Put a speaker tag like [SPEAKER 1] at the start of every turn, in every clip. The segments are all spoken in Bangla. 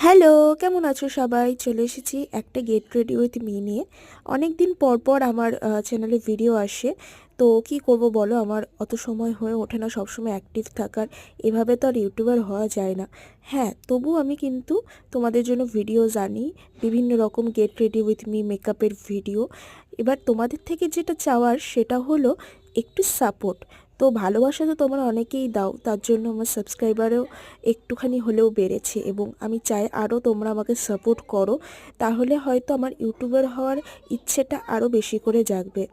[SPEAKER 1] হ্যালো, কেমন আছো সবাই? চলে এসেছি একটা গেট রেডি উইথ মি নিয়ে। অনেক দিন পর পর আমার চ্যানেলে ভিডিও আসে। তো কি করব বলো, আমার অত সময় হয়ে ওঠে না সবসময় অ্যাক্টিভ থাকার। এভাবে তো আর ইউটিউবার হওয়া যায় না। হ্যাঁ, তবু আমি কিন্তু তোমাদের জন্য ভিডিওস আনি, বিভিন্ন রকম গেট রেডি উইথ মি মেকআপের ভিডিও। এবার তোমাদের থেকে যেটা চাওয়ার সেটা হলো একটু সাপোর্ট। তো ভালোবাসা তো তোমরা অনেকেই দাও, তার জন্য আমার সাবস্ক্রাইবারও একটুখানি হলেও বেড়েছে এবং আমি চাই আরও তোমরা আমাকে সাপোর্ট করো। তাহলে হয়তো আমার ইউটিউবার হওয়ার ইচ্ছেটা আরও বেশি করে জাগবে।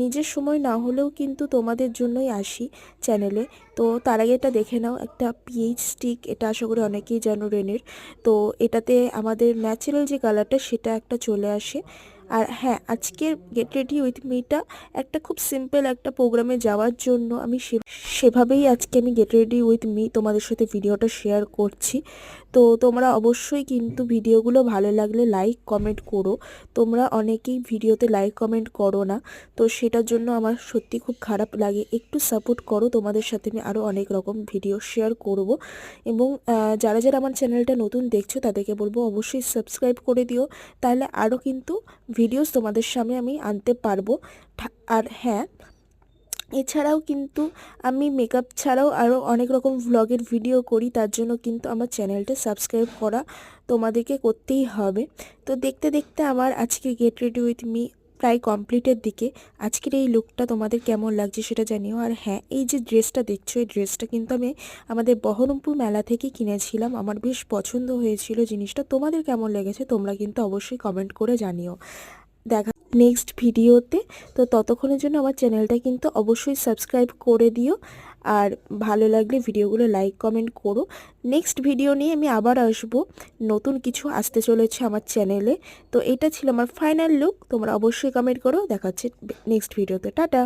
[SPEAKER 1] নিজের সময় না হলেও কিন্তু তোমাদের জন্যই আসি চ্যানেলে। তো তার আগে এটা দেখে নাও, একটা পিএইচ স্টিক, এটা আশা করি অনেকেই জানো রেনের। তো এটাতে আমাদের ন্যাচারাল যে কালারটা সেটা একটা চলে আসে। আর হ্যাঁ, আজকের গেট রেডি উইথ মিটা একটা খুব সিম্পল একটা প্রোগ্রামে যাওয়ার জন্য আমি সেভাবেই আজকে আমি গেট রেডি উইথ মি তোমাদের সাথে ভিডিওটা শেয়ার করছি। তো তোমরা অবশ্যই কিন্তু ভিডিওগুলো ভালো লাগলে লাইক কমেন্ট করো। তোমরা অনেকেই ভিডিওতে লাইক কমেন্ট করো না, তো সেটার জন্য আমার সত্যি খুব খারাপ লাগে। একটু সাপোর্ট করো, তোমাদের সাথে আমি আরও অনেক রকম ভিডিও শেয়ার করব। এবং যারা যারা আমার চ্যানেলটা নতুন দেখছো তাদেরকে বলবো অবশ্যই সাবস্ক্রাইব করে দিও, তাহলে আরও কিন্তু ভিডিওস তোমাদের সামনে আমি আনতে পারবো। আর হ্যাঁ, এছাড়াও কিন্তু আমি মেকআপ ছাড়াও আরও অনেক রকম ভ্লগের ভিডিও করি, তার জন্য কিন্তু আমার চ্যানেলটা সাবস্ক্রাইব করা তোমাদেরকে করতেই হবে। তো দেখতে দেখতে আমার আজকে গেট রেডি উইথ মি প্রায় কমপ্লিটের দিকে। আজকের এই লুকটা তোমাদের কেমন লাগছে সেটা জানিও। আর হ্যাঁ, এই যে ড্রেসটা দেখছো, এই ড্রেসটা কিন্তু আমি আমাদের বহরমপুর মেলা থেকে কিনেছিলাম। আমার বেশ পছন্দ হয়েছিল জিনিসটা। তোমাদের কেমন লেগেছে তোমরা কিন্তু অবশ্যই কমেন্ট করে জানিও। দেখা নেক্সট ভিডিওতে। তো ততক্ষণের জন্য আমার চ্যানেলটা কিন্তু অবশ্যই সাবস্ক্রাইব করে দিও। আর ভালো লাগলে ভিডিওগুলো লাইক কমেন্ট করো। নেক্সট ভিডিও নিয়ে আমি আবার আসবো, নতুন কিছু আসতে চলেছে আমার চ্যানেলে। তো এটা ছিল আমার ফাইনাল লুক, তোমরা অবশ্যই কমেন্ট করো। দেখা হচ্ছে নেক্সট ভিডিওতে। টাটা।